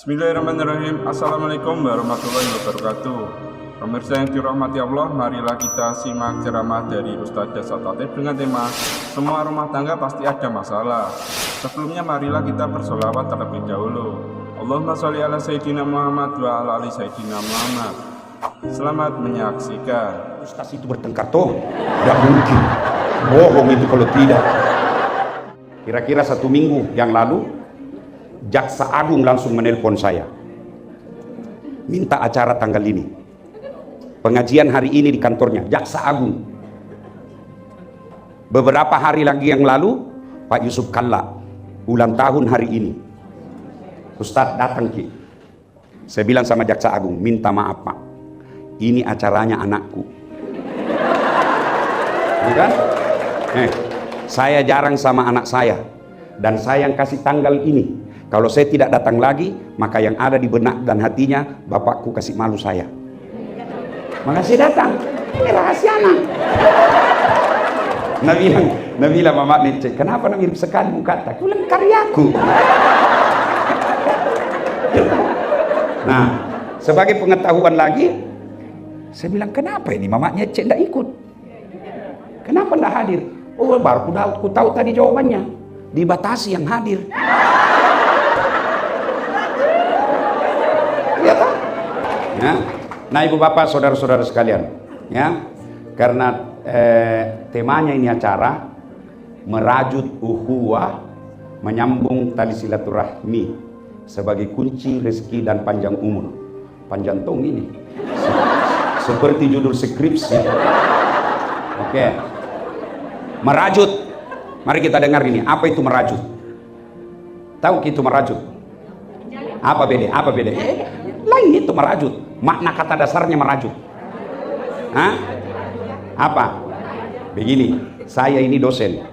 Bismillahirrahmanirrahim. Assalamualaikum warahmatullahi wabarakatuh. Pemirsa yang dirahmati Allah, marilah kita simak ceramah dari Ustadz Dasat Tatib dengan tema semua rumah tangga pasti ada masalah. Sebelumnya marilah kita bersolawat terlebih dahulu. Allahumma sholli ala Sayyidina Muhammad wa ala ali Sayyidina Muhammad. Selamat menyaksikan. Ustaz itu bertengkar toh? Tidak mungkin. Bohong itu kalau tidak. Kira-kira 1 minggu yang lalu Jaksa Agung langsung menelpon saya, minta acara tanggal ini, pengajian hari ini di kantornya Jaksa Agung. Beberapa hari lagi yang lalu Pak Yusuf Kalla ulang tahun hari ini. Ustadz datang Ki. Saya bilang sama Jaksa Agung, minta maaf Pak, ini acaranya anakku. Bukan? Saya jarang sama anak saya, dan saya yang kasih tanggal ini. Kalau saya tidak datang lagi, maka yang ada di benak dan hatinya, bapakku kasih malu saya. Makasih datang, ini rahasia anak. Nabila mama nih, kenapa mirip sekali muka tak? Ulang karyaku. Nah, sebagai pengetahuan lagi, saya bilang kenapa ini mamanya Cek tidak ikut? Kenapa tidak hadir? Oh, baru ku tahu tadi jawabannya. Dibatasi yang hadir. Ya. Nah ibu bapak saudara-saudara sekalian, ya, karena temanya ini acara merajut ukhuwah, menyambung tali silaturahmi sebagai kunci rezeki dan panjang umur. Panjang tong ini seperti judul skripsi. Oke. Merajut, mari kita dengar ini, apa itu merajut? Tahu itu merajut? Apa beda? Apa beda? Lain itu merajut. Makna kata dasarnya merajut. Hah? Apa? Begini, saya ini dosen.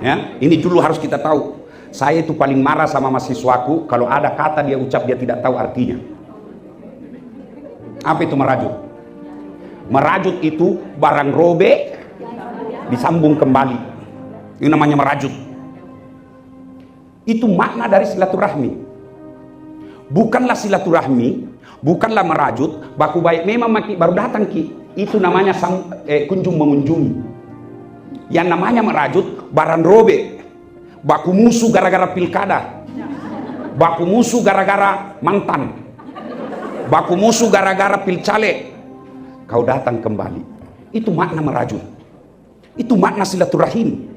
Ya, ini dulu harus kita tahu. Saya itu paling marah sama mahasiswaku kalau ada kata dia ucap dia tidak tahu artinya. Apa itu merajut? Merajut itu barang robek disambung kembali. Ini namanya merajut. Itu makna dari silaturahmi. Bukanlah silaturahmi, bukanlah merajut, baku baik memang baru datang Ki. Itu namanya kunjung mengunjungi. Yang namanya merajut, barang robek, baku musuh gara-gara pilkada, baku musuh gara-gara mantan, baku musuh gara-gara pilcaleg, kau datang kembali. Itu makna merajut. Itu makna silaturahim,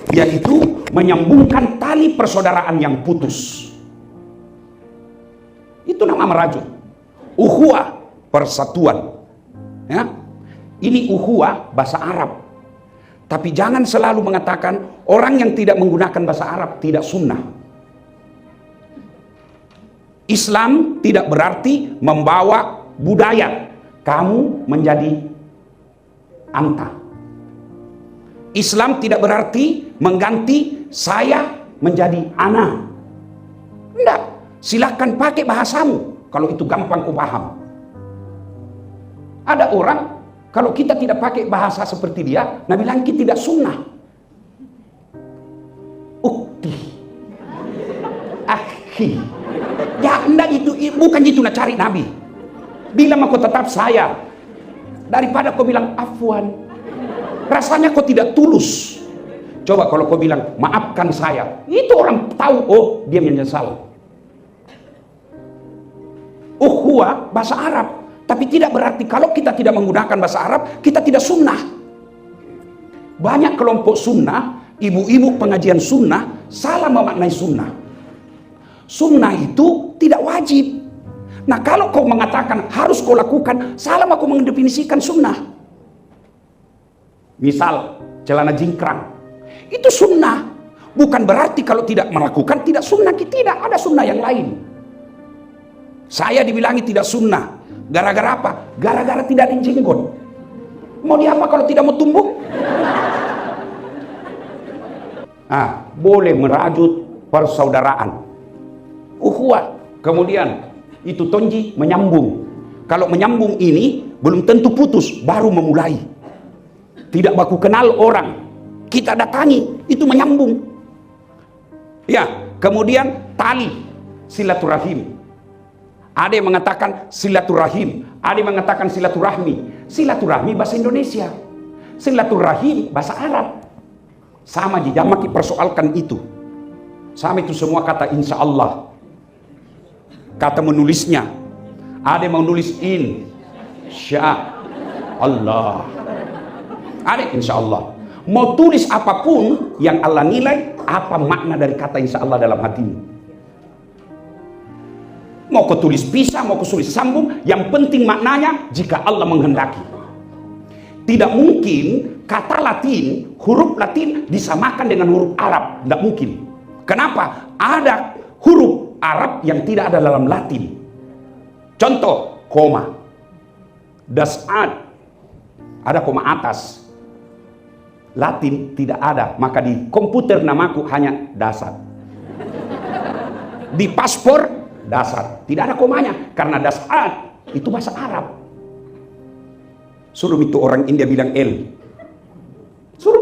yaitu menyambungkan tali persaudaraan yang putus. Itu nama merajut. Ukhuwah, persatuan. Ya. Ini ukhuwah bahasa Arab. Tapi jangan selalu mengatakan orang yang tidak menggunakan bahasa Arab tidak sunnah. Islam tidak berarti membawa budaya kamu menjadi anta. Islam tidak berarti mengganti saya menjadi ana. Tidak. Silahkan pakai bahasamu kalau itu gampang kau paham. Ada orang kalau kita tidak pakai bahasa seperti dia, Nabi bilang kita tidak sunnah. Ukti, akhi, ya enggak itu, bukan itu nak cari Nabi. Bilang aku tetap saya, daripada kau bilang afwan, rasanya kau tidak tulus. Coba kalau kau bilang maafkan saya, itu orang tahu, oh dia menyesal. Ukhuwah bahasa Arab, tapi tidak berarti kalau kita tidak menggunakan bahasa Arab kita tidak sunnah. Banyak kelompok sunnah, ibu-ibu pengajian sunnah salah memaknai sunnah. Sunnah itu tidak wajib. Nah kalau kau mengatakan harus kau lakukan, salah aku mendefinisikan sunnah. Misal celana jingkrang, itu sunnah, bukan berarti kalau tidak melakukan tidak sunnah. Tidak, ada sunnah yang lain. Saya dibilangi tidak sunnah. Gara-gara apa? Gara-gara tidak ada jenggot. Mau diapa kalau tidak mau tumbuh? Boleh merajut persaudaraan. Ukhuwah. Kemudian itu tonji menyambung. Kalau menyambung ini belum tentu putus, baru memulai. Tidak baku kenal orang, kita datangi, itu menyambung. Ya, kemudian tali silaturahim. Ada yang mengatakan silaturahim, ada yang mengatakan silaturahmi. Silaturahmi bahasa Indonesia, silaturahim bahasa Arab. Sama di jamak persoalkan itu. Sama itu semua kata insya Allah. Kata menulisnya, ada yang mau nulis insya Allah, ada insya Allah. Mau tulis apapun yang Allah nilai, apa makna dari kata insya Allah dalam hatimu. Mau kau tulis pisah, mau kau tulis sambung, yang penting maknanya jika Allah menghendaki. Tidak mungkin kata Latin, huruf Latin disamakan dengan huruf Arab. Tidak mungkin. Kenapa? Ada huruf Arab yang tidak ada dalam Latin. Contoh, koma. Das'ad. Ada koma atas. Latin tidak ada. Maka di komputer namaku hanya dasar. Di paspor, dasar. Tidak ada komanya. Karena das'ad itu bahasa Arab. Suruh itu orang India bilang L. Suruh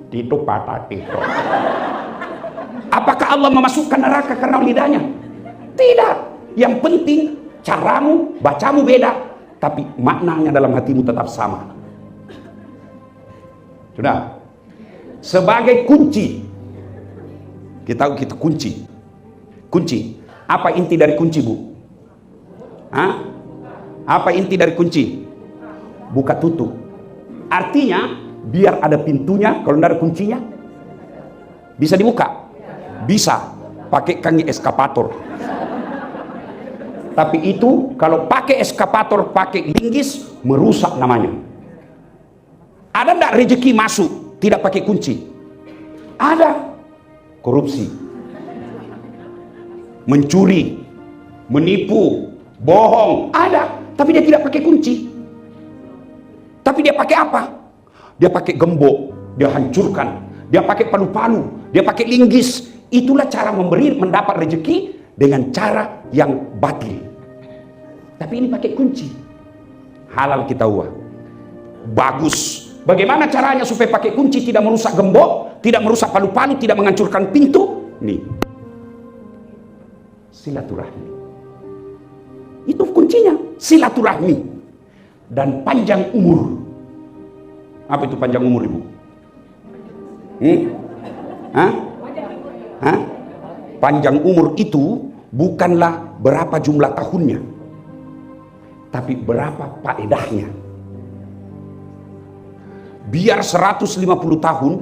Tito patah Tito. Apakah Allah memasukkan neraka karena lidahnya? Tidak. Yang penting caramu, bacamu beda, tapi maknanya dalam hatimu tetap sama. Sudah. Sebagai kunci, kita kunci. Kunci. Apa inti dari kunci, Bu? Hah? Apa inti dari kunci? Buka tutup. Artinya biar ada pintunya, kalau tidak ada kuncinya bisa dibuka. Bisa pakai kangi eskapator. Tapi itu kalau pakai eskapator, pakai linggis, merusak namanya. Ada enggak rezeki masuk tidak pakai kunci? Ada. Korupsi, mencuri, menipu, bohong, ada. Tapi dia tidak pakai kunci. Tapi dia pakai apa? Dia pakai gembok, dia hancurkan. Dia pakai palu-palu, dia pakai linggis. Itulah cara mendapat rezeki dengan cara yang batil. Tapi ini pakai kunci. Halal kita uah. Bagus. Bagaimana caranya supaya pakai kunci tidak merusak gembok, tidak merusak palu-palu, tidak menghancurkan pintu? Nih. Silaturahmi. Itu kuncinya. Silaturahmi. Dan panjang umur. Apa itu panjang umur, Ibu? Hah? Hah? Panjang umur itu bukanlah berapa jumlah tahunnya, tapi berapa faedahnya. Biar 150 tahun,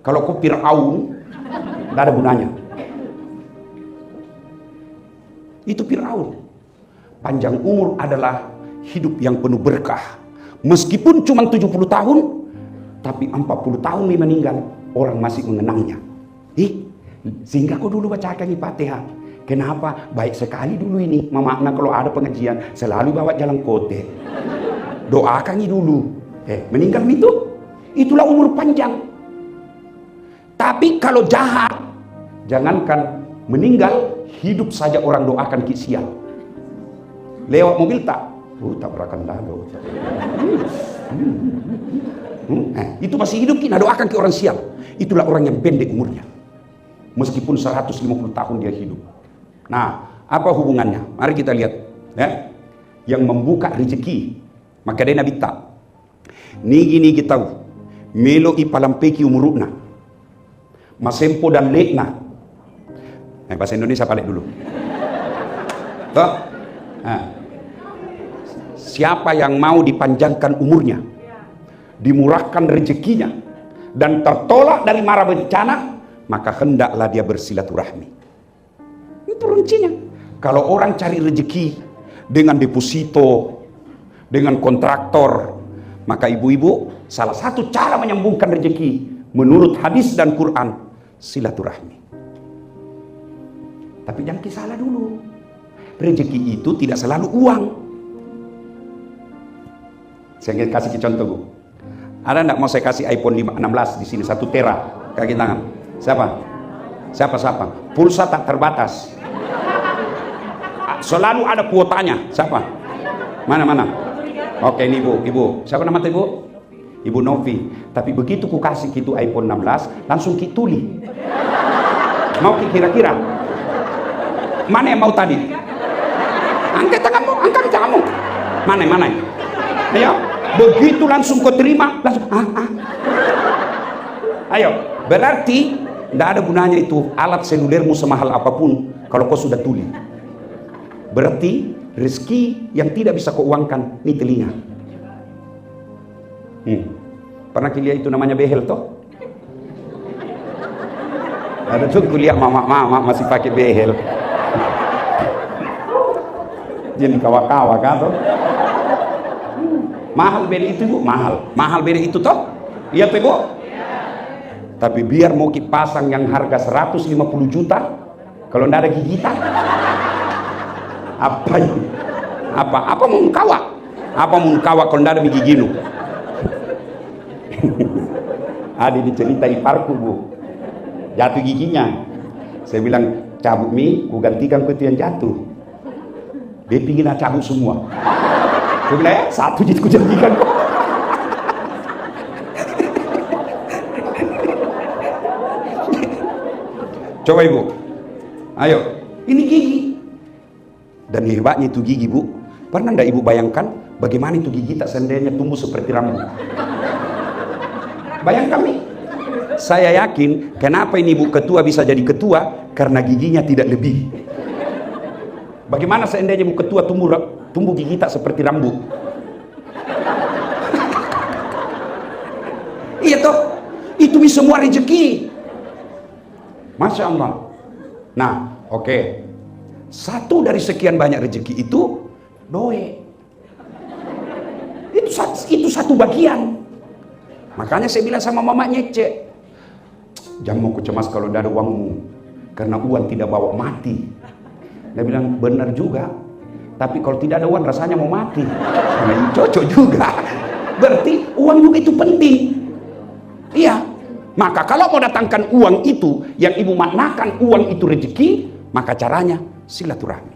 kalau kau Fir'aun, tidak ada gunanya. Itu Fir'aun. Panjang umur adalah hidup yang penuh berkah. Meskipun cuma 70 tahun, tapi 40 tahun dia meninggal, orang masih mengenangnya. Sehingga kau dulu bacakan Fatihah. Kenapa? Baik sekali dulu ini. Memakna kalau ada pengajian, selalu bawa jalan kote. Doakan dulu. Meninggal itu, itulah umur panjang. Tapi kalau jahat, jangankan meninggal, hidup saja orang doakan kisial. Lewat mobil tak? Tabrakan lalu. Itu masih hidup, kita doakan ke orang sial. Itulah orang yang pendek umurnya. Meskipun 150 tahun dia hidup. Nah, apa hubungannya? Mari kita lihat. Ya. Yang membuka rezeki. Maka dia Nabi tak. Nigi kita tahu. Melo ipalampeki umurukna. Masempo dan lekna. Bahasa Indonesia balik dulu. Toh? Nah. Siapa yang mau dipanjangkan umurnya, dimurahkan rezekinya, dan tertolak dari mara bencana, maka hendaklah dia bersilaturahmi. Itu kuncinya. Kalau orang cari rezeki dengan deposito, dengan kontraktor, maka ibu-ibu, salah satu cara menyambungkan rezeki menurut hadis dan Quran, silaturahmi. Tapi jangan salah dulu. Rezeki itu tidak selalu uang. Saya kasih contoh, Bu. Ada enggak mau saya kasih iPhone 16 di sini 1 tera kaki tangan? Siapa? Pulsa tak terbatas. Selalu ada kuotanya. Siapa? Mana? Oke, ini Ibu. Siapa nama Ibu? Ibu Novi. Tapi begitu ku kasih gitu iPhone 16, langsung kituli. Mau kira-kira? Mana yang mau tadi? Angkat tanganmu, angkat tanganmu. Mana? Ayo, begitu langsung kau terima, langsung Ayo, berarti tidak ada gunanya itu alat selulermu semahal apapun kalau kau sudah tuli. Berarti rezeki yang tidak bisa kau uangkan ini telinga. Pernah kuliah itu namanya behel toh? Ada tuh kuliah mama masih pakai behel. Jadi kawa-kawa kan toh? Mahal beda itu bu, mahal beda itu toh? Iya tuh bu. Tapi biar mau dipasang yang harga 150 juta, kalau tidak ada gigitan, apa mau kawa? Apa mau kawa kalau tidak ada giginu? Ada dicerita iparku bu, jatuh giginya. Saya bilang cabut mi, ku gantikan ku itu yang jatuh. Dia pingin cabut semua. Saya bilang satu jadi ku janjikan kok. Coba ibu, ayo, ini gigi. Dan hebatnya itu gigi bu, pernah enggak ibu bayangkan bagaimana itu gigi tak seandainya tumbuh seperti rambut? Bayangkan nih, saya yakin kenapa ini ibu ketua bisa jadi ketua, karena giginya tidak lebih. Bagaimana seandainya ibu ketua tumbuh gigi tak seperti rambut? Iya toh, itu semua rezeki. Masya Allah. Nah, oke. Satu dari sekian banyak rezeki itu doe. Itu satu bagian. Makanya saya bilang sama mama Nyece, jangan mau cemas kalau tidak ada uangmu, karena uang tidak bawa mati. Dia bilang benar juga, tapi kalau tidak ada uang rasanya mau mati. Nah, cocok juga. Berarti uang juga itu penting. Iya. Maka kalau mau datangkan uang itu, yang ibu maknakan uang itu rezeki, maka caranya silaturahmi.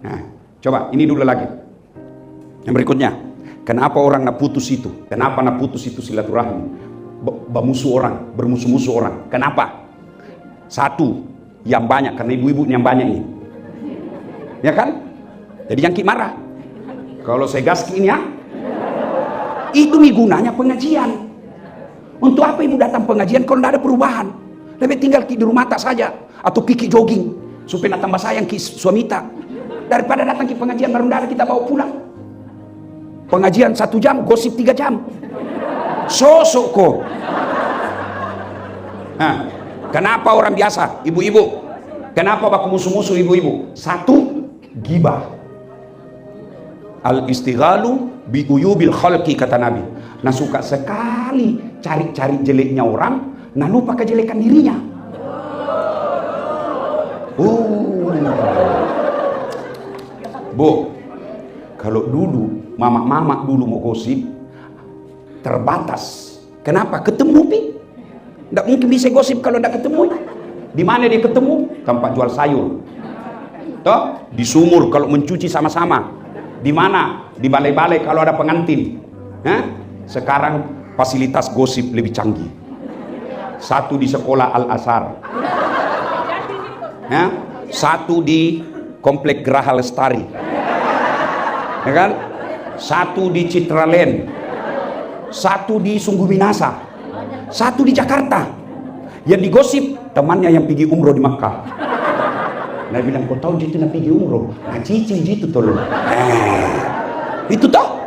Nah, coba ini dulu lagi. Yang berikutnya, kenapa orang nak putus itu? Kenapa nak putus itu silaturahmi? Bermusuh-musuh orang. Kenapa? Satu, yang banyak, karena ibu-ibu yang banyak ini. Ya kan? Jadi yang marah. Kalau saya gas ini ya, itu gunanya pengajian. Untuk apa ibu datang pengajian kalau tidak ada perubahan? Lebih tinggal di rumah tak saja, atau pergi jogging supaya nak tambah sayang ke suami tak, daripada datang ke pengajian baru kita bawa pulang. Pengajian 1 jam, gosip 3 jam. Sosok kok. Nah, kenapa orang biasa, ibu-ibu? Kenapa baku musuh-musuh ibu-ibu? Satu, gibah. Al-istighalu bi uyubil khalqi, kata Nabi. Nah, suka sekali cari-cari jeleknya orang, nah lupa kejelekan dirinya. Bu, kalau dulu mama dulu mau gosip terbatas. Kenapa? Ketemu pi. Nggak mungkin bisa gosip kalau nggak ketemu. Di mana dia ketemu? Tempat jual sayur. Toh, di sumur kalau mencuci sama-sama. Di mana? Di balai-balai kalau ada pengantin. Sekarang fasilitas gosip lebih canggih. Satu di sekolah Al-Azhar, satu di Komplek Geraha Lestari, ya kan? Satu di Citraland, satu di Sungguh Minasa, satu di Jakarta. Yang digosip temannya yang pergi umroh di Makkah. Nah, bilang, kau tahu jitu nak pergi umroh? Nah, cicing jitu tolong. Itu toh?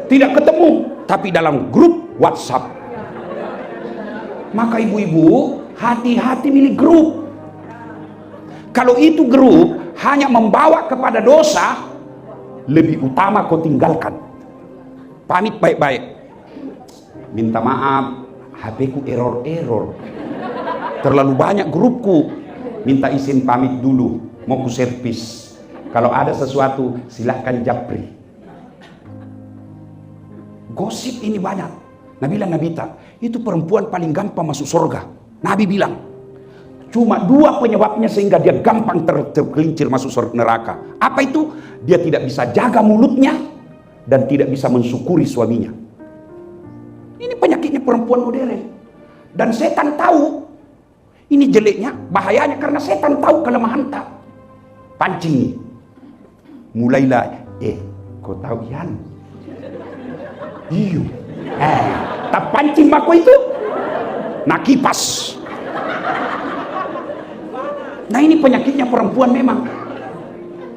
Tidak ketemu, tapi dalam grup WhatsApp. Maka ibu-ibu hati-hati milih grup. Kalau itu grup hanya membawa kepada dosa, lebih utama kau tinggalkan. Pamit baik-baik. Minta maaf, HP ku error. Terlalu banyak grupku. Minta izin pamit dulu, mau ku servis. Kalau ada sesuatu silahkan japri. Gosip ini banyak. Nabi Nabita, itu perempuan paling gampang masuk surga. Nabi bilang, cuma 2 penyebabnya sehingga dia gampang tergelincir masuk surga neraka. Apa itu? Dia tidak bisa jaga mulutnya dan tidak bisa mensyukuri suaminya. Ini penyakitnya perempuan modern. Dan setan tahu Ini jeleknya, bahayanya karena setan tahu kelemahan tak. Pancing. Mulailah, kau tahu Yan? Iyo. Tak pancing aku itu. Nak kipas. Nah ini penyakitnya perempuan memang.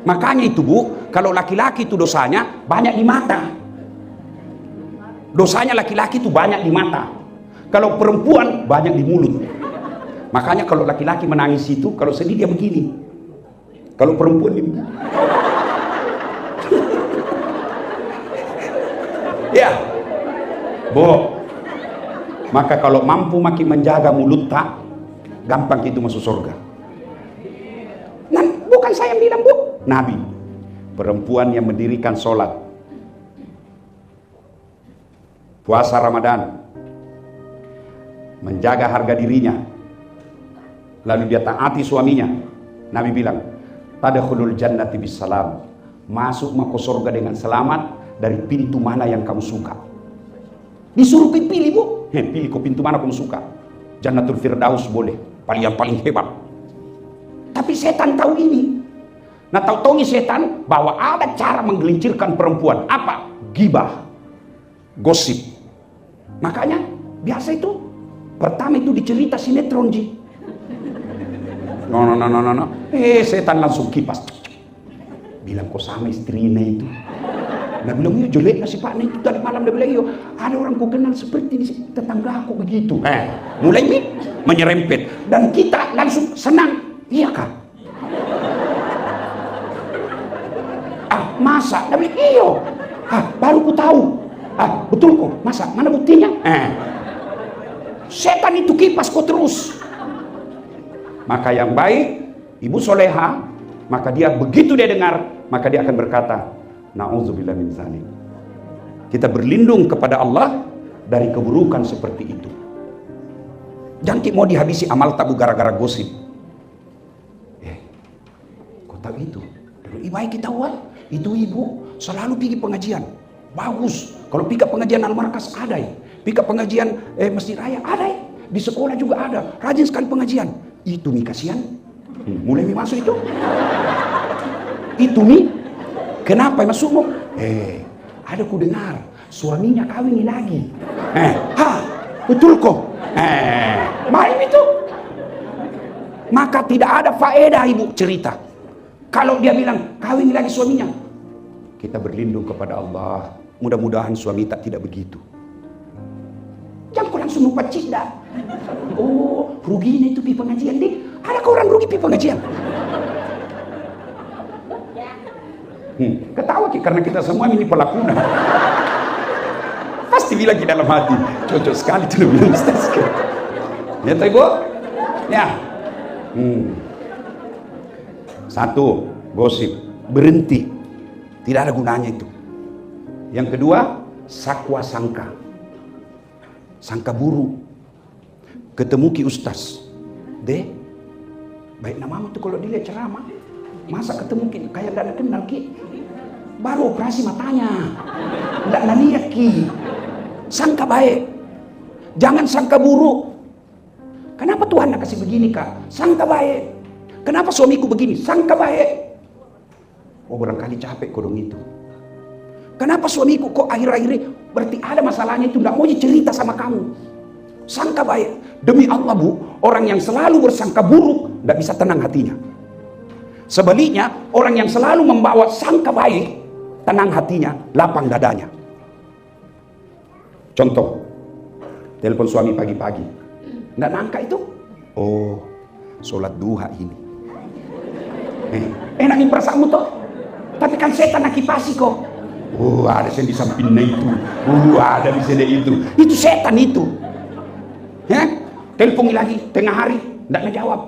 Makanya itu Bu, kalau laki-laki itu dosanya banyak di mata. Dosanya laki-laki itu banyak di mata. Kalau perempuan banyak di mulut. Makanya kalau laki-laki menangis itu, kalau sedih dia begini. Kalau perempuan dia begini. Ya, Bu. Maka kalau mampu makin menjaga mulut tak, gampang itu masuk surga. Nah, bukan saya yang bilang Bu, Nabi. Perempuan yang mendirikan sholat, puasa Ramadan, menjaga harga dirinya, lalu dia taati suaminya. Nabi bilang, tadkhulul jannati bisalam, masuk ke surga dengan selamat dari pintu mana yang kamu suka. Disuruh pilih Bu, pilih ke pintu mana kamu suka. Jannatul Firdaus boleh, yang paling hebat. Tapi setan tahu ini. Nah tahu-tahu setan bahwa ada cara menggelincirkan perempuan. Apa? Gibah, gosip. Makanya biasa itu pertama itu dicerita sinetron Ji. No. Setan langsung kipas. Bilang kok sama istrinya itu. Nah bilang iya jelek si Pak itu tadi malam. Dia bilang iya ada orang ku kenal seperti di tetangga aku begitu. Mulai menyerempet dan kita langsung senang. Iya kan? Masa? Dia bilang iya. Baru ku tahu. Betul kok. Masa? Mana buktinya? Setan itu kipas kok terus. Maka yang baik, ibu soleha, maka dia begitu dia dengar, maka dia akan berkata, na'udzubillah min dzalik. Kita berlindung kepada Allah dari keburukan seperti itu. Jangan mau dihabisi amal tabu gara-gara gosip. Kau tahu itu? Baik kita awal, itu ibu selalu pergi pengajian. Bagus. Kalau pergi pengajian Al-Markas ada ya. Pergi pengajian Masjid Raya ada ya. Di sekolah juga ada. Rajin sekali pengajian. Itu mi kasihan. Mulai mi masuk itu. Itu mi. Kenapa masukmu? Ada ku dengar suaminya kawin lagi. Betul kok. Main itu. Maka tidak ada faedah ibu cerita. Kalau dia bilang kawin lagi suaminya, kita berlindung kepada Allah. Mudah-mudahan suami tidak begitu. Jangan kau langsung lupa cinta. Oh, ruginya itu pi pengajian deh. Ada kau orang rugi pi pengajian? Ketawa karena kita semua ini pelakuna. Pasti bilang di dalam hati, cocok sekali tuh bilang Ustaz. Ya tahu Ibu? Ya. Satu, gosip, berhenti. Tidak ada gunanya itu. Yang kedua, sakwa sangka. Sangka buruk. Ketemu ki Ustaz. Baik namamu tuh kalau dilihat ceramah. Masa ketemu ki kayak tidak kenal ki. Baru operasi matanya. Tidak lihat ki. Sangka baik. Jangan sangka buruk. Kenapa Tuhan nak kasih begini Kak? Sangka baik. Kenapa suamiku begini? Sangka baik. Oh barangkali capek kodong itu. Kenapa suamiku kok akhir-akhir ini berarti ada masalahnya itu tidak mau cerita sama kamu. Sangka baik. Demi Allah Bu, orang yang selalu bersangka buruk tidak bisa tenang hatinya. Sebaliknya, orang yang selalu membawa sangka baik, tenang hatinya, lapang dadanya. Contoh, telepon suami pagi-pagi. Tidak nangka itu. Oh, sholat duha ini. Enak nih perasaanmu toh. Tapi kan setan akipasi kok. Oh, ada yang di sampingnya itu. Ada di sini itu. Itu setan itu. Telepon lagi tengah hari, tidak ngejawab.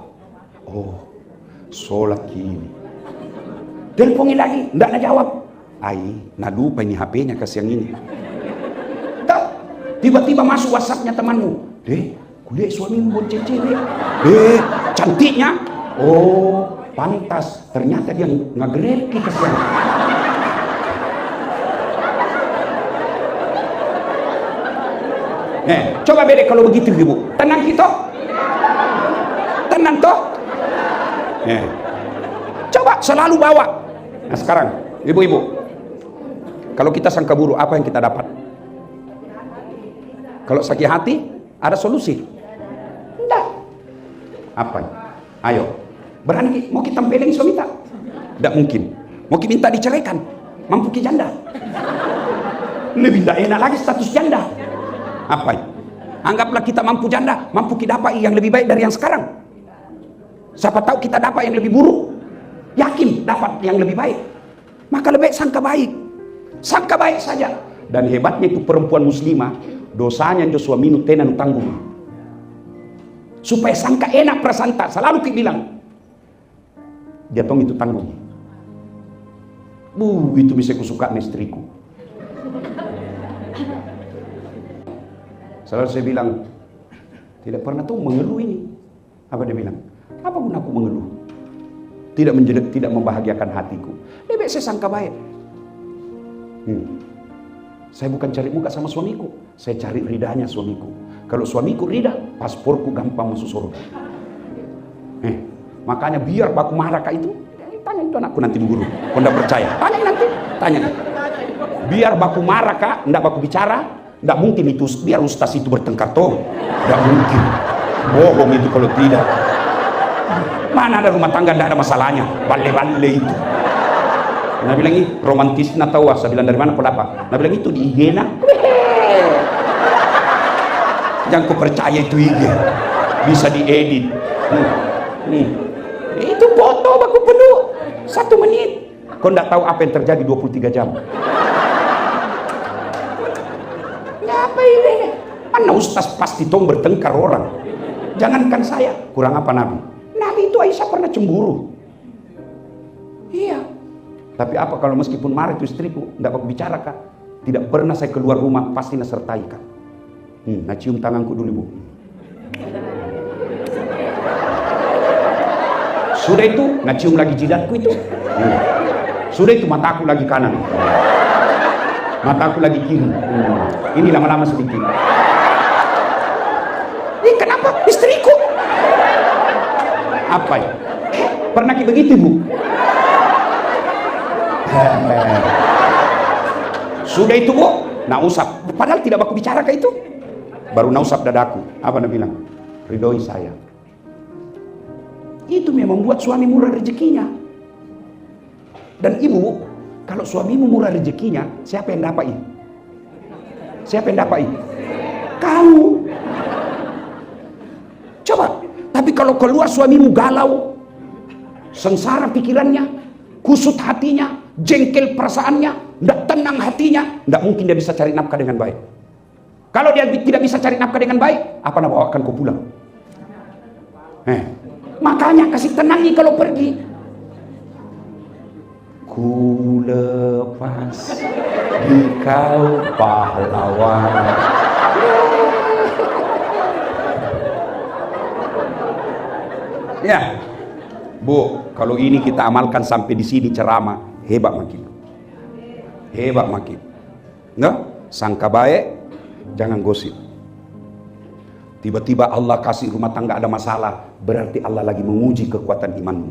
Oh, sholat gini. Telepon lagi, tidak ngejawab. Nah lupa ini HP-nya kasih yang ini. Tiba-tiba masuk WhatsApp-nya temanmu. Kuliah suamimu bonceng cewek. Cantiknya. Oh, pantas. Ternyata dia ngegreki kasihan. Coba beda kalau begitu ibu. Tenang kita. tenan toh. Coba selalu bawa. Nah sekarang, ibu-ibu, kalau kita sangka buruk, apa yang kita dapat? Kalau sakit hati, ada solusi? Enggak. Apa? Ayo, berani mau kita tempelin suami tak? Tidak mungkin. Mau kita minta diceraikan, mampu kita janda. Lebih tidak enak lagi status janda. Apa? Anggaplah kita mampu janda, mampu kita dapat yang lebih baik dari yang sekarang. Siapa tahu kita dapat yang lebih buruk. Yakin dapat yang lebih baik. Maka lebih baik sangka baik. Sangka baik saja. Dan hebatnya itu perempuan muslimah, dosanya jo suami tenan tanggung. Supaya sangka enak prasanta, selalu kita bilang. Dia tong itu tanggung. Itu bisa kusuka istriku. Selalu saya bilang, tidak pernah tuh mengeluh ini. Apa dia bilang? Apa guna aku mengeluh? Tidak membahagiakan hatiku. Lebih saya sangka baik. Saya bukan cari muka sama suamiku, saya cari ridanya suamiku. Kalau suamiku rida, pasporku gampang masuk surga. Makanya biar baku marah kak itu, tanya itu anakku nanti bu guru. Kau tidak percaya? Tanya nanti, tanya. Biar baku marah kak, tidak baku bicara, tidak mungkin itu biar ustaz itu bertengkar toh. Tidak mungkin. Bohong itu kalau tidak. Mana ada rumah tangga tidak ada masalahnya, bale-bale itu. Nah bilang ini romantis na tahu. Saya bilang dari mana pendapat? Nah bilang itu di IG na. Jangan kau percaya itu IG, bisa diedit. Itu foto baku penuh 1 menit. Kau tidak tahu apa yang terjadi 23 jam. Apa ini? Mana ustaz pasti tong bertengkar orang. Jangankan saya, kurang apa Nabi? Nabi itu Aisyah pernah cemburu. Iya. Tapi apa kalau meskipun marah itu istriku, tidak aku bicara kak. Tidak pernah saya keluar rumah, pasti nasertai kak. Nah cium tanganku dulu ibu. Sudah itu, nah cium lagi jidatku itu. Sudah itu mataku lagi kanan. Mataku lagi kiri. Ini lama-lama sedikit. Ini kenapa istriku? Apa ya? Pernah kayak begitu bu? Sudah itu bu, nah usap. Padahal tidak aku bicara ke itu. Baru nausap dadaku. Apa dia bilang? Ridhoi saya. Itu memang membuat suami murah rezekinya. Dan ibu, kalau suamimu murah rezekinya, siapa yang dapat ini? Siapa yang dapat ini? Kamu. Coba. Tapi kalau keluar suamimu galau, sengsara pikirannya, kusut hatinya, jengkel perasaannya, tidak tenang hatinya, tidak mungkin dia bisa cari nafkah dengan baik. Kalau dia tidak bisa cari nafkah dengan baik, apa nak bawakan kau pulang? Makanya kasih tenangi kalau pergi. Ku lepas di kau pahlawan. Ya, bu, kalau ini kita amalkan sampai di sini ceramah, hebat makin. Hebat makin. Nggak? Sangka baik, jangan gosip. Tiba-tiba Allah kasih rumah tangga ada masalah, berarti Allah lagi menguji kekuatan imanmu.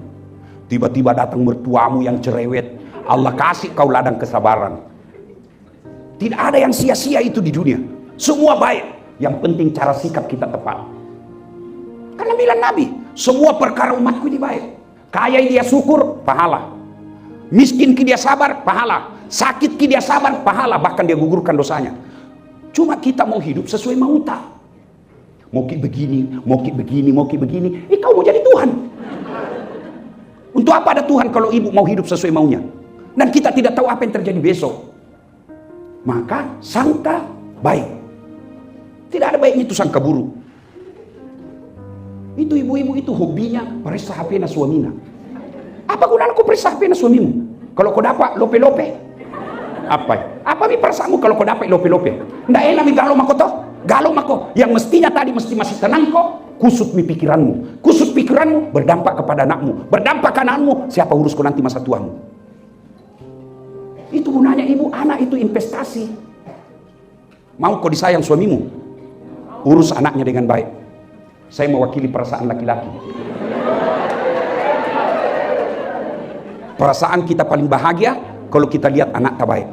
Tiba-tiba datang mertuamu yang cerewet, Allah kasih kau ladang kesabaran. Tidak ada yang sia-sia itu di dunia. Semua baik, yang penting cara sikap kita tepat. Karena bilang Nabi, semua perkara umatku ini baik. Kaya dia syukur, pahala. Miskin dia sabar, pahala. Sakit dia sabar, pahala. Bahkan dia gugurkan dosanya. Cuma kita mau hidup sesuai mau tak. Mau ki begini, mau ki begini, mau ki begini. Kau mau jadi Tuhan. Untuk apa ada Tuhan kalau ibu mau hidup sesuai maunya? Dan kita tidak tahu apa yang terjadi besok. Maka sangka baik. Tidak ada baiknya itu sangka buruk. Itu ibu-ibu itu hobinya periksa HP na suamina. Apa gunanya kau periksa HP na suamimu? Kalau kau dapat lope-lope. Apa? Apa mi perasaanmu kalau kau dapat lope-lope? Ndak enak mi galau mako toh? Galau mako. Yang mestinya tadi mesti masih tenang kok. Kusut mi pikiranmu. Kusut pikiranmu berdampak kepada anakmu. Berdampak ke anakmu. Siapa urus kau nanti masa tuamu? Itu gunanya ibu. Anak itu investasi. Mau kau disayang suamimu? Urus anaknya dengan baik. Saya mewakili perasaan laki-laki. perasaan kita paling bahagia kalau kita lihat anak tak baik.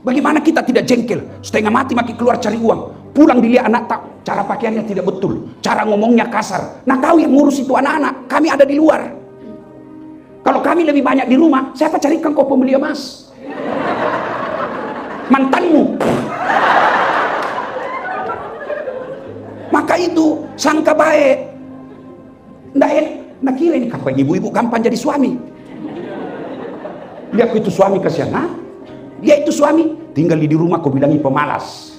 Bagaimana kita tidak jengkel, setengah mati maki keluar cari uang, pulang dilihat anak tak, cara pakaiannya tidak betul, cara ngomongnya kasar. Nah kau yang ngurus itu anak-anak, kami ada di luar. Kalau kami lebih banyak di rumah, siapa carikan kau pembeli emas? Mantanmu. Maka itu sangka baik. Nggak kira ini kapan ibu-ibu gampang jadi suami. Lihat itu suami kasihan, ha? Dia itu suami tinggal di rumah, kau bilangi pemalas.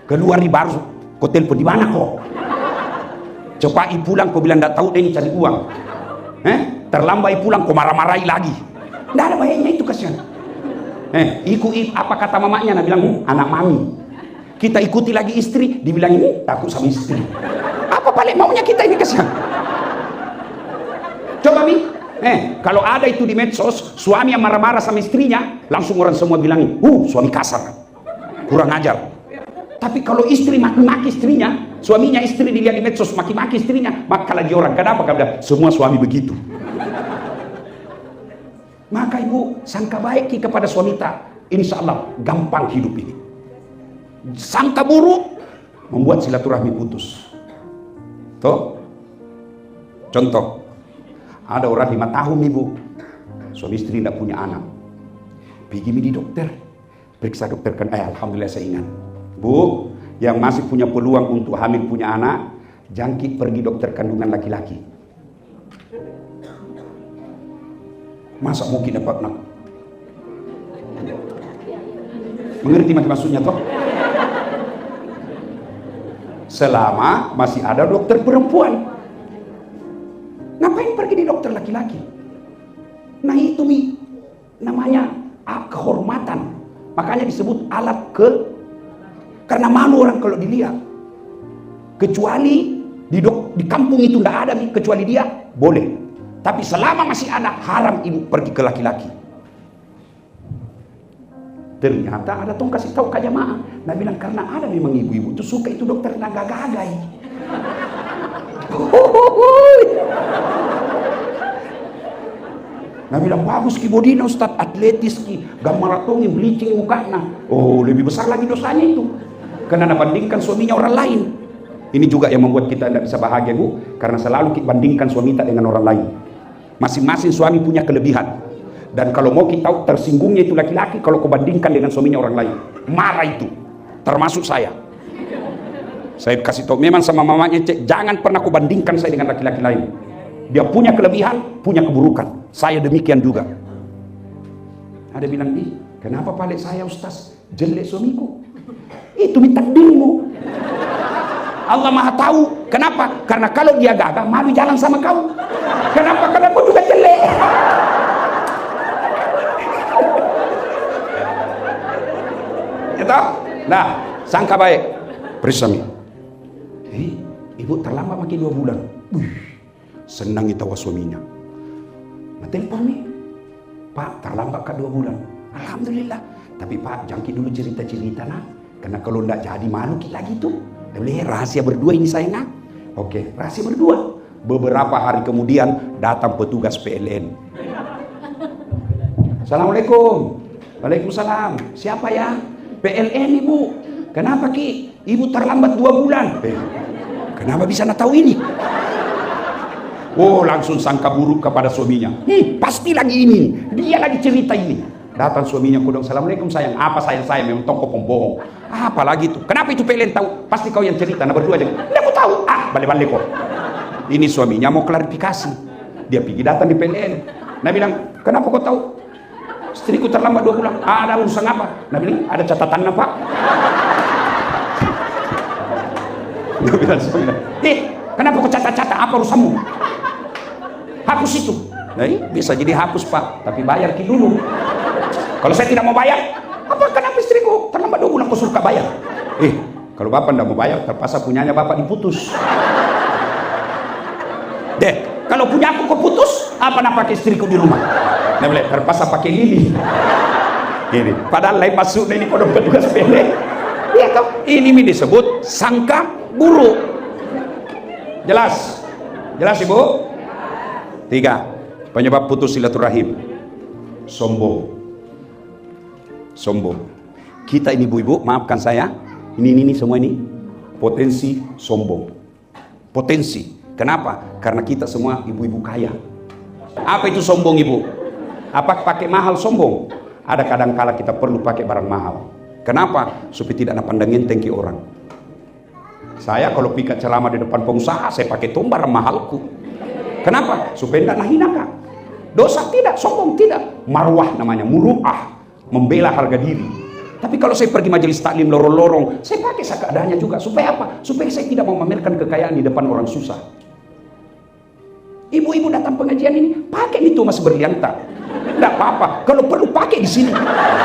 Keluar di baru kau telepon, di mana kau? Cepat pulang, kau bilang nggak tahu deh ini cari uang. Terlambat pulang, kau marah-marahi lagi. Nggak ada baiknya itu kasihan. Apa kata mamanya? Nah bilang anak mami. Kita ikuti lagi istri, dibilang ini takut sama istri. Apa paling maunya kita ini kasihan? Coba Mi. Kalau ada itu di medsos, suami yang marah-marah sama istrinya, langsung orang semua bilang, suami kasar, kurang ajar. Tapi kalau istri maki-maki istrinya, suaminya istri dilihat di medsos maki-maki istrinya, maka lagi orang, kenapa? Karena semua suami begitu. Maka ibu sangka baik kepada suami tak, insya Allah gampang hidup ini. Sangka buruk membuat silaturahmi putus. Tuh, contoh. Ada orang 5 tahun ibu, suami istri tidak punya anak. Pergi di dokter, periksa dokter kan, alhamdulillah saya ingat. Bu, yang masih punya peluang untuk hamil punya anak, jangkit pergi dokter kandungan laki-laki. Masa mungkin dapat anak? Mengerti maksudnya toh? Selama masih ada dokter perempuan. Ngapain pergi di dokter laki-laki? Nah itu namanya kehormatan. Makanya disebut alat karena malu orang kalau dilihat. Kecuali di kampung itu tidak ada kecuali dia, boleh. Tapi selama masih ada, haram ibu pergi ke laki-laki. Ternyata ada tong kasih tahu ke jamaah. Nah bilang karena ada memang ibu-ibu itu suka itu dokter naga-gagai. Nah bilang bagus ki bodina Ustaz, atletis ki, gambar atongin, bleaching mukanya. Oh lebih besar lagi dosanya itu, karena bandingkan suaminya orang lain. Ini juga yang membuat kita tidak bisa bahagia bu, karena selalu kita bandingkan suami kita dengan orang lain. Masing-masing suami punya kelebihan. Dan kalau mau kita tahu tersinggungnya itu laki-laki kalau kau bandingkan dengan suaminya orang lain, marah itu, termasuk saya. Saya kasih tahu memang sama mamanya, jangan pernah kau bandingkan saya dengan laki-laki lain. Dia punya kelebihan, punya keburukan. Saya demikian juga. Ada bilang, kenapa paling saya Ustaz jelek suamiku? Itu takdirmu. Allah Maha tahu. Kenapa? Karena kalau dia gagah, malu jalan sama kau. Kenapa? Karena kau juga jelek. Nah, sangka baik. Bersami. Ibu terlambat makin 2 bulan. Senang itawa suaminya. Nah, telepon nih. Pak, terlambat ke 2 bulan. Alhamdulillah. Tapi Pak, jangkit dulu cerita-cerita nah. Karena kalau enggak jadi malu kita lagi tuh. Boleh rahasia berdua ini saya nak. Oke, rahasia berdua. Beberapa hari kemudian datang petugas PLN. Assalamualaikum. Waalaikumsalam. Siapa ya? PLN ibu. Kenapa Ki? Ibu terlambat 2 bulan. Kenapa bisa nak tahu ini? Oh, langsung sangka buruk kepada suaminya. Pasti lagi ini. Dia lagi cerita ini. Datang suaminya kudong, Assalamualaikum sayang. Apa sayang memang toko pembohong. Apa lagi tuh? Kenapa itu PLN tahu? Pasti kau yang cerita. Nah berdua aja. Tidak aku tahu. Balik-balik kok. Ini suaminya mau klarifikasi. Dia pergi datang di PLN. Nah bilang, kenapa kau tahu? Istriku terlambat 2 bulan. Ada urusan apa? Nah bilang, ada catatan apa? Nah bilang suaminya, kenapa kau catat-catat? Apa urusanmu? Hapus itu. Nah, bisa jadi hapus Pak, tapi bayar ki dulu. Kalau saya tidak mau bayar, apa kenapa istriku terlambat 2 bulan kau suruh bayar? Kalau Bapak tidak mau bayar, terpaksa punyanya Bapak diputus. Kalau punya aku kau putus, apa nak pakai istriku di rumah? Nah, boleh terpaksa pakai ini. Ini, padahal lain masuk ini kodok petugas PLN. Ya toh, ini disebut sangka buruk. Jelas? Jelas Ibu? 3. Penyebab putus silaturahim, sombong. Sombong. Kita ini ibu-ibu, maafkan saya, ini semua ini potensi sombong. Potensi. Kenapa? Karena kita semua ibu-ibu kaya. Apa itu sombong, ibu? Apa pakai mahal sombong? Ada kadang kala kita perlu pakai barang mahal. Kenapa? Supaya tidak ada pandang enteng ke orang. Saya kalau pikat ceramah di depan pengusaha, saya pakai barang mahalku. Kenapa? Supaya tidak hinakan. Dosa tidak, sombong tidak. Marwah namanya, muru'ah, membela harga diri. Tapi kalau saya pergi majelis taklim lorong-lorong, saya pakai seadanya juga. Supaya apa? Supaya saya tidak memamerkan kekayaan di depan orang susah. Ibu-ibu datang pengajian ini, pakai itu mas berlianta. Tidak apa-apa. Kalau perlu pakai di sini.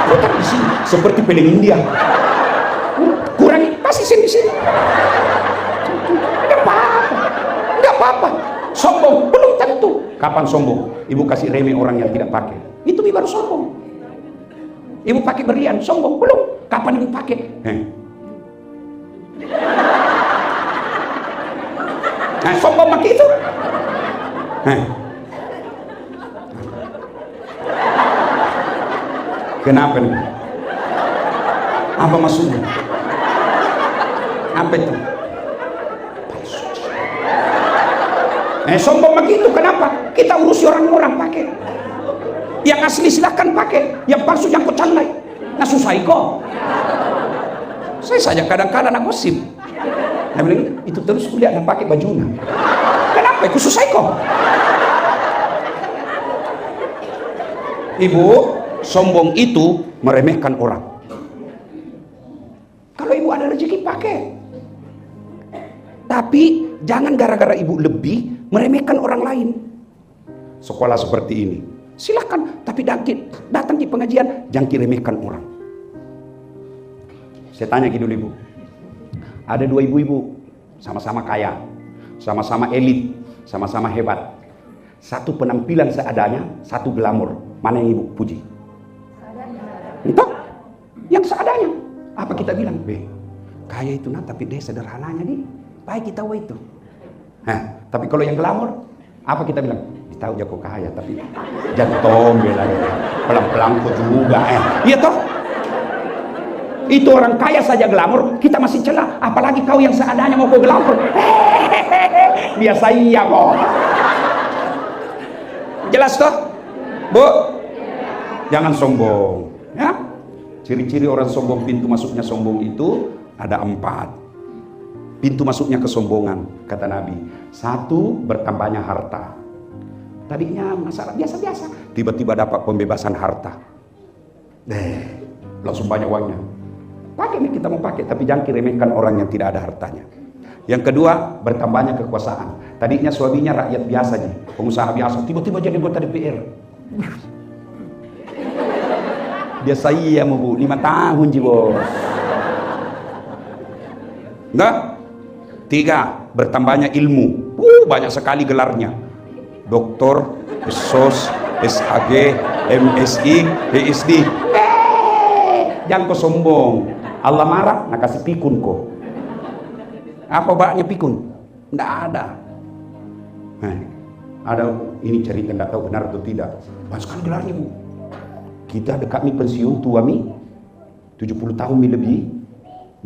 Putar di sini. Seperti peling India. Kurangi, pasti di sini. Tidak apa-apa. Tidak apa-apa. Sombong, belum tentu. Kapan sombong? Ibu kasih remeh orang yang tidak pakai. Itu baru sombong. Ibu pakai berlian, sombong, belum. Kapan ibu pakai? Nah, sombong pakai itu. Kenapa nih? Apa maksudnya? Apa itu? Sombong pakai itu, kenapa? Kita urusi orang-orang pakai. Yang asli silahkan pakai, yang palsu yang kocalai. Nah susah kok. Saya saja kadang-kadang nak gosip. Nah bilang itu terus kuliah nak pakai bajunya. Kenapa? Itu susah kok. Ibu, sombong itu meremehkan orang. Kalau ibu ada rezeki pakai. Tapi jangan gara-gara ibu lebih meremehkan orang lain. Sekolah seperti ini. Silahkan, tapi datang di pengajian jangan remehkan orang. Saya tanya gitu dulu ibu, ada dua ibu-ibu sama-sama kaya, sama-sama elit, sama-sama hebat. Satu penampilan seadanya, satu glamor. Mana yang ibu puji? Entah, yang seadanya. Apa kita bilang? Kaya itu nah, tapi dia sederhananya nih. Baik kita itu. Tapi kalau yang glamor, apa kita bilang? Tahu jago kaya tapi jantung bela pelang-pelang kok juga iya toh, itu orang kaya saja glamor kita masih celah, apalagi kau yang seadanya mau kau glamor. Biasa iya kok. Jelas toh bu, jangan sombong ya. Ciri-ciri orang sombong, pintu masuknya sombong itu ada 4. Pintu masuknya kesombongan kata Nabi. 1, bertambahnya harta. Tadinya masalah biasa-biasa, tiba-tiba dapat pembebasan harta, langsung banyak uangnya. Pakai nih kita mau pakai, tapi jangan remehkan orang yang tidak ada hartanya. Yang kedua, bertambahnya kekuasaan. Tadinya suaminya rakyat biasa nih, pengusaha biasa, tiba-tiba jadi anggota DPR. Dia saya mau bu, 5 tahun ji bos. Enggak? 3, bertambahnya ilmu. Banyak sekali gelarnya. Doktor, SOS, SAG, MSI, PhD. Jangan kau sombong. Allah marah, nak kasih pikun kau. Apa baknya pikun? Tidak ada. Ada ini cerita tidak tahu benar atau tidak. Banyak sekali gelarnya bu. Kita dekat nih pensiun tua mi, 70 tahun mi lebih.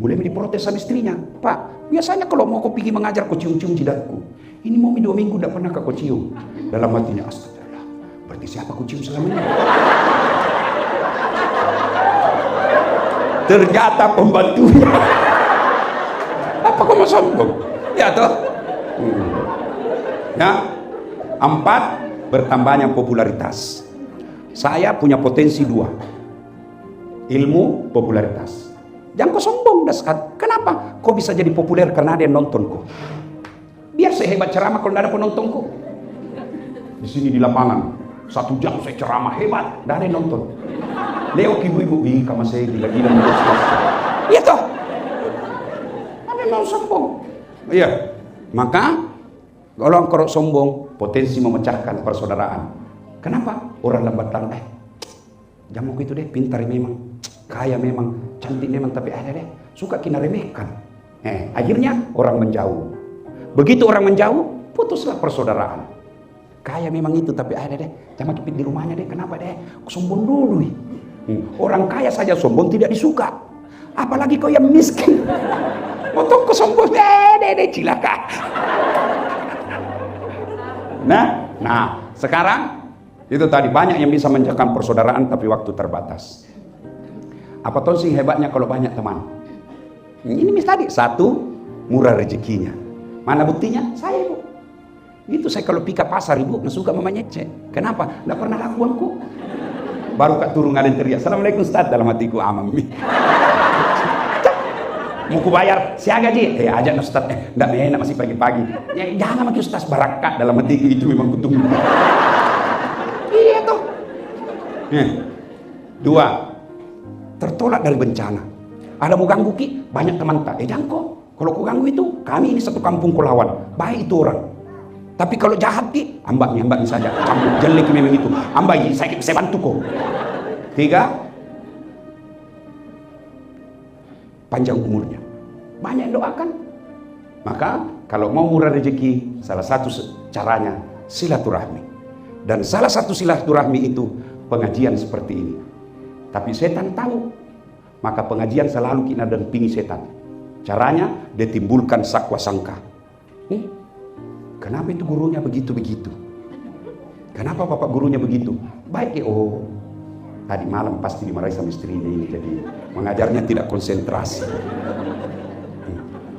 Mulai diprotes sama istrinya. Pak, biasanya kalau mau kau pergi mengajar kau cium-cium jidatku. Ini mau 2 minggu tidak pernah kau cium. Dalam hatinya, astagfirullah, berarti siapa kau cium selama ini? Ternyata pembantunya. Apa kau mau sombong? Ya toh. Ya. 4, bertambahnya popularitas. Saya punya potensi 2. Ilmu, popularitas. Jangan kau sombong dasar. Kenapa? Kau bisa jadi populer karena ada yang nonton kau. Biar saya hebat ceramah kalau tidak ada penontonku. Di sini di lapangan 1 jam saya ceramah hebat, tidak ada yang nonton. Leo ibu-ibu, kamu saya gila-gila. Iya toh. Ada yang mau sombong. Iya. Maka kalau engkau sombong, potensi memecahkan persaudaraan. Kenapa? Orang lambat laun, jamu itu deh, pintar memang, kaya memang, cantik memang, tapi ada deh, suka kina remehkan. Akhirnya orang menjauh. Begitu orang menjauh, putuslah persaudaraan. kaya memang itu, tapi ada deh, jangan kipit di rumahnya deh. Kenapa deh? Sombong dulu. Orang kaya saja sombong tidak disuka. Apalagi kau yang miskin. Untuk sombong deh cilaka. Nah, sekarang itu tadi banyak yang bisa menjaga persaudaraan, tapi waktu terbatas. Apa tuh sih hebatnya kalau banyak teman? Ini tadi satu, murah rezekinya. Mana buktinya? Saya, Bu. Gitu saya kalau pika pasar, Ibu nggak suka memanyece. Kenapa? Nggak pernah lakuanku. Baru kak turun ngadain teriak, Assalamualaikum Ustaz, dalam hatiku amam. Mau ku bayar, siaga ji. Ajak Ustaz, nggak enak masih pagi-pagi. Ya, jangan pakai Ustaz, barakat dalam hatiku itu memang kutunggu. Iya tuh. Dua, tertolak dari bencana. Ada mau ganggu ki, banyak teman tak. Jangan kok. Kalau kau ganggu itu, kami ini satu kampung kau lawan. Baik itu orang. Tapi kalau jahat ki, ambaknya saja. Campur jelek memang itu. Ambai, saya bantu kau. Tiga, panjang umurnya. Banyak yang doakan. Maka kalau mau murah rezeki, salah satu caranya silaturahmi. Dan salah satu silaturahmi itu pengajian seperti ini. Tapi setan tahu. Maka pengajian selalu kena dampingi setan. Caranya ditimbulkan sakwa sangka. Kenapa itu gurunya begitu-begitu? Kenapa bapak gurunya begitu? Baik ya, oh tadi malam pasti dimarahi sama istrinya ini, jadi mengajarnya tidak konsentrasi.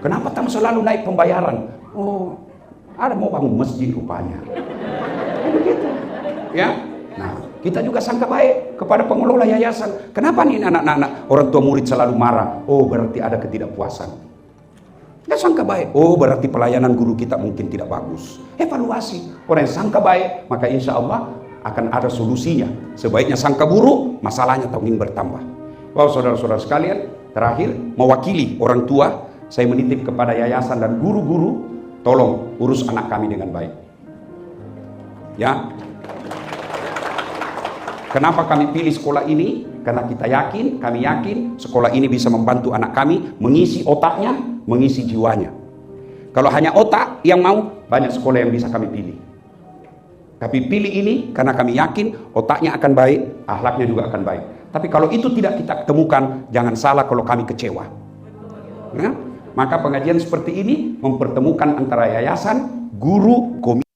Kenapa kamu selalu naik pembayaran? Oh, ada mau bangun masjid rupanya. Begitu. Ya. Nah, kita juga sangka baik kepada pengelola yayasan. Kenapa nih anak-anak orang tua murid selalu marah? Oh, berarti ada ketidakpuasan. Kita sangka baik. Oh, berarti pelayanan guru kita mungkin tidak bagus. Evaluasi. Orang yang sangka baik, maka insya Allah akan ada solusinya. Sebaiknya sangka buruk, masalahnya mungkin bertambah. Wow, saudara-saudara sekalian, terakhir mewakili orang tua, saya menitip kepada yayasan dan guru-guru, tolong urus anak kami dengan baik. Ya. Kenapa kami pilih sekolah ini? Karena kami yakin sekolah ini bisa membantu anak kami mengisi otaknya, mengisi jiwanya. Kalau hanya otak yang mau, banyak sekolah yang bisa kami pilih. Tapi pilih ini karena kami yakin otaknya akan baik, akhlaknya juga akan baik. Tapi kalau itu tidak kita temukan, jangan salah kalau kami kecewa. Nah, maka pengajian seperti ini mempertemukan antara yayasan, guru, komite.